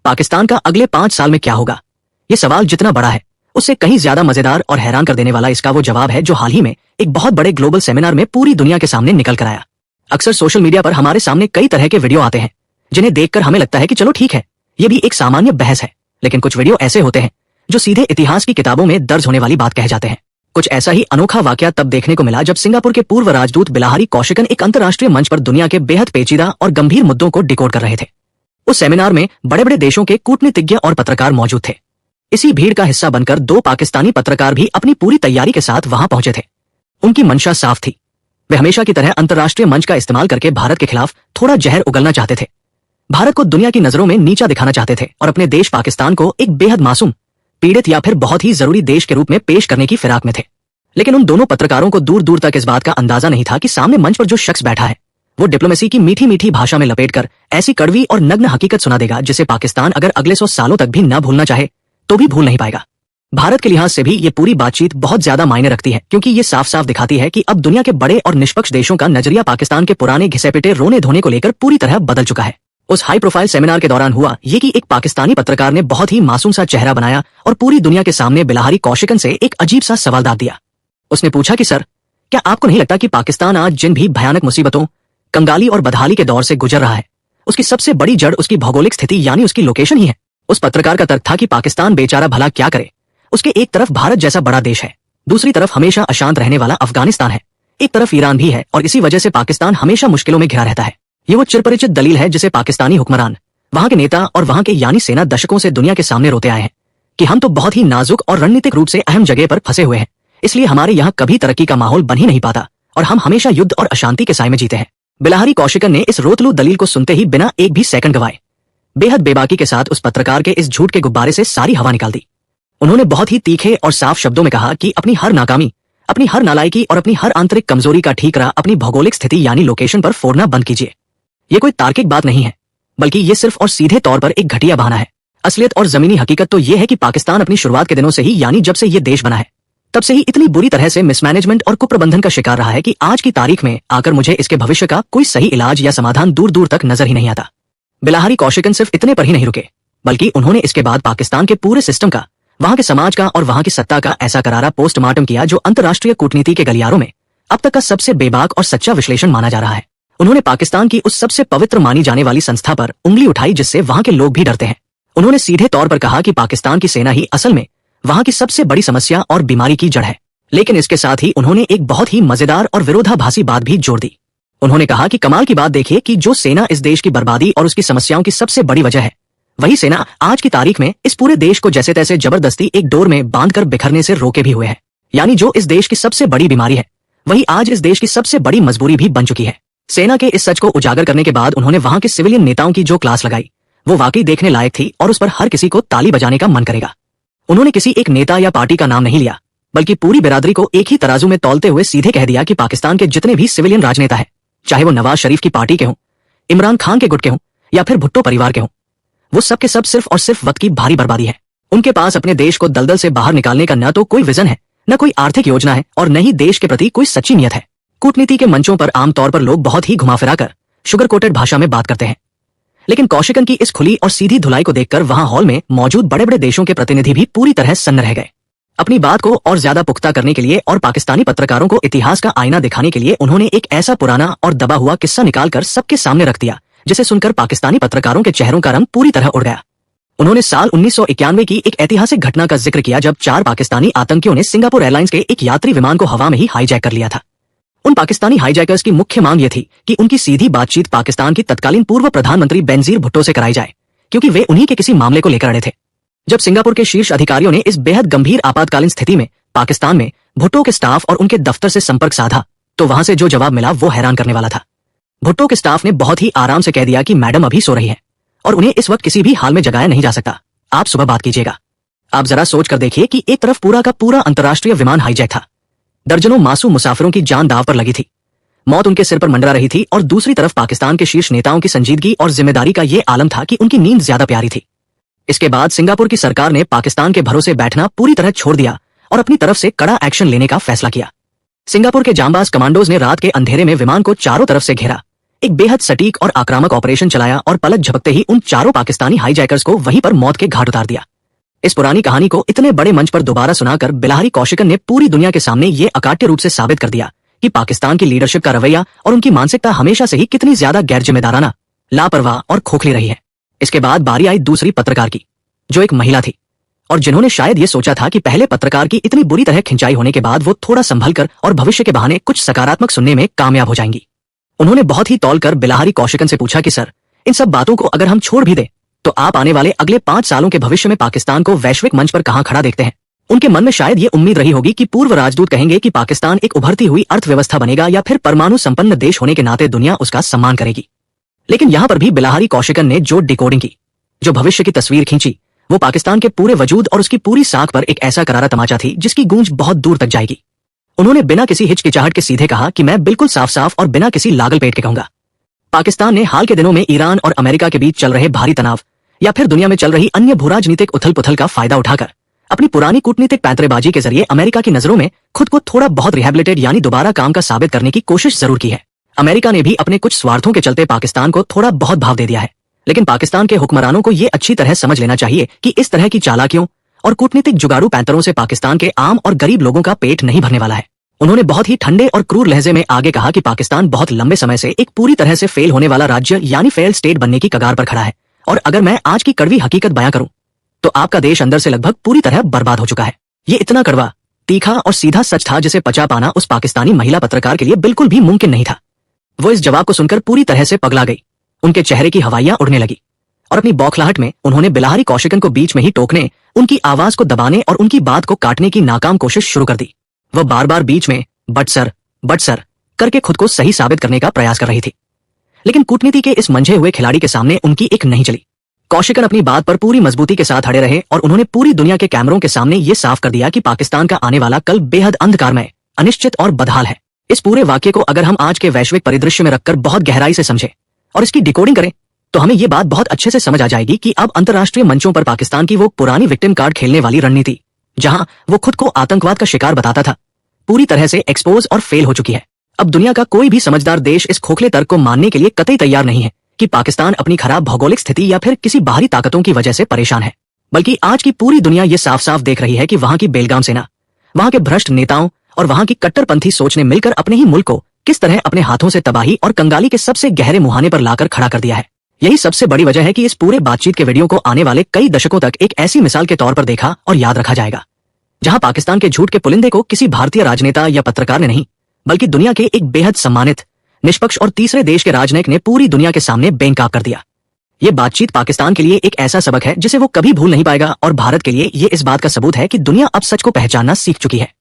पाकिस्तान का अगले 5 साल में क्या होगा? ये सवाल जितना बड़ा है उससे कहीं ज्यादा मजेदार और हैरान कर देने वाला इसका वो जवाब है जो हाल ही में एक बहुत बड़े ग्लोबल सेमिनार में पूरी दुनिया के सामने निकल कर आया। अक्सर सोशल मीडिया पर हमारे सामने कई तरह के वीडियो आते हैं जिन्हें देखकर हमें लगता है कि चलो ठीक है, ये भी एक सामान्य बहस है। लेकिन कुछ वीडियो ऐसे होते हैं जो सीधे इतिहास की किताबों में दर्ज होने वाली बात कह जाते हैं। कुछ ऐसा ही अनोखा वाकया तब देखने को मिला जब सिंगापुर के पूर्व राजदूत बिलाहरी कौशिकन एक अंतर्राष्ट्रीय मंच पर दुनिया के बेहद पेचीदा और गंभीर मुद्दों को डिकोड कर रहे थे। उस सेमिनार में बड़े बड़े देशों के कूटनीतिज्ञ और पत्रकार मौजूद थे। इसी भीड़ का हिस्सा बनकर 2 पाकिस्तानी पत्रकार भी अपनी पूरी तैयारी के साथ वहां पहुंचे थे। उनकी मंशा साफ थी, वे हमेशा की तरह अंतर्राष्ट्रीय मंच का इस्तेमाल करके भारत के खिलाफ थोड़ा जहर उगलना चाहते थे। भारत को दुनिया की नजरों में नीचा दिखाना चाहते थे और अपने देश पाकिस्तान को एक बेहद मासूम, पीड़ित या फिर बहुत ही जरूरी देश के रूप में पेश करने की फिराक में थे। लेकिन उन दोनों पत्रकारों को दूर दूर तक इस बात का अंदाजा नहीं था कि सामने मंच पर जो शख्स बैठा है वो डिप्लोमेसी की मीठी मीठी भाषा में लपेटकर ऐसी कड़वी और नग्न हकीकत सुना देगा जिसे पाकिस्तान अगर अगले 100 सालों तक भी न भूलना चाहे तो भी भूल नहीं पाएगा। भारत के लिहाज से भी ये पूरी बातचीत बहुत ज्यादा मायने रखती है, क्योंकि ये साफ साफ दिखाती है कि अब दुनिया के बड़े और निष्पक्ष देशों का नजरिया पाकिस्तान के पुराने घिसे पिटे रोने धोने को लेकर पूरी तरह बदल चुका है। उस हाई प्रोफाइल सेमिनार के दौरान हुआ ये कि एक पाकिस्तानी पत्रकार ने बहुत ही मासूम सा चेहरा बनाया और पूरी दुनिया के सामने बिलाहरी कौशिकन से एक अजीब सा सवाल दाग दिया। उसने पूछा कि सर, क्या आपको नहीं लगता कि पाकिस्तान आज जिन भी भयानक मुसीबतों, कंगाली और बदहाली के दौर से गुजर रहा है उसकी सबसे बड़ी जड़ उसकी भौगोलिक स्थिति यानी उसकी लोकेशन ही है? उस पत्रकार का तर्क था कि पाकिस्तान बेचारा भला क्या करे, उसके एक तरफ भारत जैसा बड़ा देश है, दूसरी तरफ हमेशा अशांत रहने वाला अफगानिस्तान है, एक तरफ ईरान भी है और इसी वजह से पाकिस्तान हमेशा मुश्किलों में घिरा रहता है। ये वो चिरपरिचित दलील है जिसे पाकिस्तानी हुक्मरान, वहां के नेता और वहां के यानी सेना दशकों से दुनिया के सामने रोते आए हैं कि हम तो बहुत ही नाजुक और रणनीतिक रूप से अहम जगह पर फंसे हुए हैं, इसलिए हमारे यहाँ कभी तरक्की का माहौल बन ही नहीं पाता और हम हमेशा युद्ध और अशांति के साए में जीते हैं। बिलाहरी कौशिकन ने इस रोतलू दलील को सुनते ही बिना एक भी सेकंड गवाए बेहद बेबाकी के साथ उस पत्रकार के इस झूठ के गुब्बारे से सारी हवा निकाल दी। उन्होंने बहुत ही तीखे और साफ शब्दों में कहा कि अपनी हर नाकामी, अपनी हर नालायकी और अपनी हर आंतरिक कमजोरी का ठीकरा अपनी भौगोलिक स्थिति यानी लोकेशन पर फोड़ना बंद कीजिए। ये कोई तार्किक बात नहीं है, बल्कि ये सिर्फ और सीधे तौर पर एक घटिया बहाना है। असलियत और जमीनी हकीकत तो ये है कि पाकिस्तान अपनी शुरुआत के दिनों से ही यानी जब से ये देश बना है तब से ही इतनी बुरी तरह से मिसमैनेजमेंट और कुप्रबंधन का शिकार रहा है कि आज की तारीख में आकर मुझे इसके भविष्य का कोई सही इलाज या समाधान दूर दूर तक नजर ही नहीं आता। बिलाहरी कौशिकन सिर्फ इतने पर ही नहीं रुके, बल्कि उन्होंने इसके बाद पाकिस्तान के पूरे सिस्टम का, वहां के समाज का और वहां की सत्ता का ऐसा करारा पोस्टमार्टम किया जो अंतर्राष्ट्रीय कूटनीति के गलियारों में अब तक का सबसे बेबाक और सच्चा विश्लेषण माना जा रहा है। उन्होंने पाकिस्तान की उस सबसे पवित्र मानी जाने वाली संस्था पर उंगली उठाई जिससे वहां के लोग भी डरते हैं। उन्होंने सीधे तौर पर कहा कि पाकिस्तान की सेना ही असल में वहां की सबसे बड़ी समस्या और बीमारी की जड़ है। लेकिन इसके साथ ही उन्होंने एक बहुत ही मजेदार और विरोधाभासी बात भी जोड़ दी। उन्होंने कहा कि कमाल की बात देखिए कि जो सेना इस देश की बर्बादी और उसकी समस्याओं की सबसे बड़ी वजह है, वही सेना आज की तारीख में इस पूरे देश को जैसे तैसे जबरदस्ती एक डोर में बांधकर बिखरने से रोके भी हुए है। यानी जो इस देश की सबसे बड़ी बीमारी है वही आज इस देश की सबसे बड़ी मजबूरी भी बन चुकी है। सेना के इस सच को उजागर करने के बाद उन्होंने वहां के सिविलियन नेताओं की जो क्लास लगाई वो वाकई देखने लायक थी और उस पर हर किसी को ताली बजाने का मन करेगा। उन्होंने किसी एक नेता या पार्टी का नाम नहीं लिया, बल्कि पूरी बिरादरी को एक ही तराजू में तौलते हुए सीधे कह दिया कि पाकिस्तान के जितने भी सिविलियन राजनेता हैं, चाहे वो नवाज शरीफ की पार्टी के हों, इमरान खान के गुट के हों या फिर भुट्टो परिवार के हों, वो सब के सब सिर्फ और सिर्फ वक्त की भारी बर्बादी है। उनके पास अपने देश को दलदल से बाहर निकालने का न तो कोई विजन है, न कोई आर्थिक योजना है और न ही देश के प्रति कोई सच्ची नियत है। कूटनीति के मंचों पर आमतौर पर लोग बहुत ही घुमा-फिरा कर शुगर कोटेड भाषा में बात करते हैं, लेकिन कौशिकन की इस खुली और सीधी धुलाई को देखकर वहां हॉल में मौजूद बड़े बड़े देशों के प्रतिनिधि भी पूरी तरह सन्न रह गए। अपनी बात को और ज्यादा पुख्ता करने के लिए और पाकिस्तानी पत्रकारों को इतिहास का आईना दिखाने के लिए उन्होंने एक ऐसा पुराना और दबा हुआ किस्सा निकालकर सबके सामने रख दिया जिसे सुनकर पाकिस्तानी पत्रकारों के चेहरों का रंग पूरी तरह उड़ गया। उन्होंने साल 1991 की एक ऐतिहासिक घटना का जिक्र किया जब 4 पाकिस्तानी आतंकियों ने सिंगापुर एयरलाइंस के एक यात्री विमान को हवा में ही हाईजैक कर लिया था। उन पाकिस्तानी हाईजैकर्स की मुख्य मांग यह थी कि उनकी सीधी बातचीत पाकिस्तान की तत्कालीन पूर्व प्रधानमंत्री बेनजीर भुट्टो से कराई जाए, क्योंकि वे उन्हीं के किसी मामले को लेकर अड़े थे। जब सिंगापुर के शीर्ष अधिकारियों ने इस बेहद गंभीर आपातकालीन स्थिति में पाकिस्तान में भुट्टो के स्टाफ और उनके दफ्तर से संपर्क साधा तो वहां से जो जवाब मिला वो हैरान करने वाला था। भुट्टो के स्टाफ ने बहुत ही आराम से कह दिया कि मैडम अभी सो रही है और उन्हें इस वक्त किसी भी हाल में जगाया नहीं जा सकता, आप सुबह बात कीजिएगा। आप जरा सोच कर देखिए कि एक तरफ पूरा का पूरा अंतर्राष्ट्रीय विमान हाईजैक था, दर्जनों मासूम मुसाफिरों की जान दांव पर लगी थी, मौत उनके सिर पर मंडरा रही थी और दूसरी तरफ पाकिस्तान के शीर्ष नेताओं की संजीदगी और जिम्मेदारी का ये आलम था कि उनकी नींद ज्यादा प्यारी थी। इसके बाद सिंगापुर की सरकार ने पाकिस्तान के भरोसे बैठना पूरी तरह छोड़ दिया और अपनी तरफ से कड़ा एक्शन लेने का फैसला किया। सिंगापुर के जांबाज कमांडोज ने रात के अंधेरे में विमान को चारों तरफ से घेरा, एक बेहद सटीक और आक्रामक ऑपरेशन चलाया और पलक झपकते ही उन चारों पाकिस्तानी हाईजैकर्स को वहीं पर मौत के घाट उतार दिया। इस पुरानी कहानी को इतने बड़े मंच पर दोबारा सुनाकर बिलाहरी कौशिकन ने पूरी दुनिया के सामने ये अकाट्य रूप से साबित कर दिया कि पाकिस्तान की लीडरशिप का रवैया और उनकी मानसिकता हमेशा से ही कितनी ज्यादा गैर जिम्मेदाराना, लापरवाह और खोखली रही है। इसके बाद बारी आई दूसरी पत्रकार की, जो एक महिला थी और जिन्होंने शायद ये सोचा था कि पहले पत्रकार की इतनी बुरी तरह खिंचाई होने के बाद वो थोड़ा संभल कर और भविष्य के बहाने कुछ सकारात्मक सुनने में कामयाब हो जाएंगी। उन्होंने बहुत ही तौल कर बिलाहरी कौशिकन से पूछा कि सर, इन सब बातों को अगर हम छोड़ भी दें तो आप आने वाले अगले 5 सालों के भविष्य में पाकिस्तान को वैश्विक मंच पर कहां खड़ा देखते हैं। उनके मन में शायद ये उम्मीद रही होगी कि पूर्व राजदूत कहेंगे कि पाकिस्तान एक उभरती हुई अर्थव्यवस्था बनेगा या फिर परमाणु संपन्न देश होने के नाते दुनिया उसका सम्मान करेगी। लेकिन यहां पर भी बिलाहरी कौशिकन ने जो डिकोडिंग की, जो भविष्य की तस्वीर खींची, वो पाकिस्तान के पूरे वजूद और उसकी पूरी साख पर एक ऐसा करारा तमाचा थी जिसकी गूंज बहुत दूर तक जाएगी। उन्होंने बिना किसी हिचकिचाहट के सीधे कहा कि मैं बिल्कुल साफ साफ और बिना किसी लागल पेट के कहूंगा, पाकिस्तान ने हाल के दिनों में ईरान और अमेरिका के बीच चल रहे भारी तनाव या फिर दुनिया में चल रही अन्य भूराजनीतिक उथल पुथल का फायदा उठाकर अपनी पुरानी कूटनीतिक पैंतरेबाजी के जरिए अमेरिका की नजरों में खुद को थोड़ा बहुत रिहेबिलिटेट यानी दोबारा काम का साबित करने की कोशिश जरूर की है। अमेरिका ने भी अपने कुछ स्वार्थों के चलते पाकिस्तान को थोड़ा बहुत भाव दे दिया है, लेकिन पाकिस्तान के हुक्मरानों को ये अच्छी तरह समझ लेना चाहिए कि इस तरह की चालाकियों और कूटनीतिक जुगाड़ू पैंतरों से पाकिस्तान के आम और गरीब लोगों का पेट नहीं भरने वाला है। उन्होंने बहुत ही ठंडे और क्रूर लहजे में आगे कहा कि पाकिस्तान बहुत लंबे समय से एक पूरी तरह से फेल होने वाला राज्य यानी फेल स्टेट बनने की कगार पर खड़ा है, और अगर मैं आज की कड़वी हकीकत बयां करूं तो आपका देश अंदर से लगभग पूरी तरह बर्बाद हो चुका है। ये इतना कड़वा, तीखा और सीधा सच था जिसे पचा पाना उस पाकिस्तानी महिला पत्रकार के लिए बिल्कुल भी मुमकिन नहीं था। वो इस जवाब को सुनकर पूरी तरह से पगला गई। उनके चेहरे की हवाइयां उड़ने लगी और अपनी बौखलाहट में उन्होंने बिलाहरी कौशिकन को बीच में ही टोकने, उनकी आवाज को दबाने और उनकी बात को काटने की नाकाम कोशिश शुरू कर दी। वह बार बार बीच में बट सर करके खुद को सही साबित करने का प्रयास कर रही थी, लेकिन कूटनीति के इस मंझे हुए खिलाड़ी के सामने उनकी एक नहीं चली। कौशिकन अपनी बात पर पूरी मजबूती के साथ अड़े रहे और उन्होंने पूरी दुनिया के कैमरों के सामने ये साफ कर दिया कि पाकिस्तान का आने वाला कल बेहद अंधकारमय, अनिश्चित और बदहाल है। इस पूरे वाक्य को अगर हम आज के वैश्विक परिदृश्य में रखकर बहुत गहराई से समझें और इसकी डिकोडिंग करें तो हमें ये बात बहुत अच्छे से समझ आ जाएगी कि अब अंतर्राष्ट्रीय मंचों पर पाकिस्तान की वो पुरानी विक्टिम कार्ड खेलने वाली रणनीति, जहां वो खुद को आतंकवाद का शिकार बताता था, पूरी तरह से एक्सपोज और फेल हो चुकी है। अब दुनिया का कोई भी समझदार देश इस खोखले तर्क को मानने के लिए कतई तैयार नहीं है कि पाकिस्तान अपनी खराब भौगोलिक स्थिति या फिर किसी बाहरी ताकतों की वजह से परेशान है, बल्कि आज की पूरी दुनिया ये साफ साफ देख रही है कि वहां की बेलगाम सेना, वहां के भ्रष्ट नेताओं और वहां की कट्टरपंथी सोच ने मिलकर अपने ही मुल्क को किस तरह अपने हाथों से तबाही और कंगाली के सबसे गहरे मुहाने पर लाकर खड़ा कर दिया है। यही सबसे बड़ी वजह है कि इस पूरे बातचीत के वीडियो को आने वाले कई दशकों तक एक ऐसी मिसाल के तौर पर देखा और याद रखा जाएगा, जहां पाकिस्तान के झूठ के पुलिंदे को किसी भारतीय राजनेता या पत्रकार ने नहीं, बल्कि दुनिया के एक बेहद सम्मानित, निष्पक्ष और तीसरे देश के राजनयिक ने पूरी दुनिया के सामने बेनकाब कर दिया। ये बातचीत पाकिस्तान के लिए एक ऐसा सबक है जिसे वो कभी भूल नहीं पाएगा, और भारत के लिए ये इस बात का सबूत है कि दुनिया अब सच को पहचानना सीख चुकी है।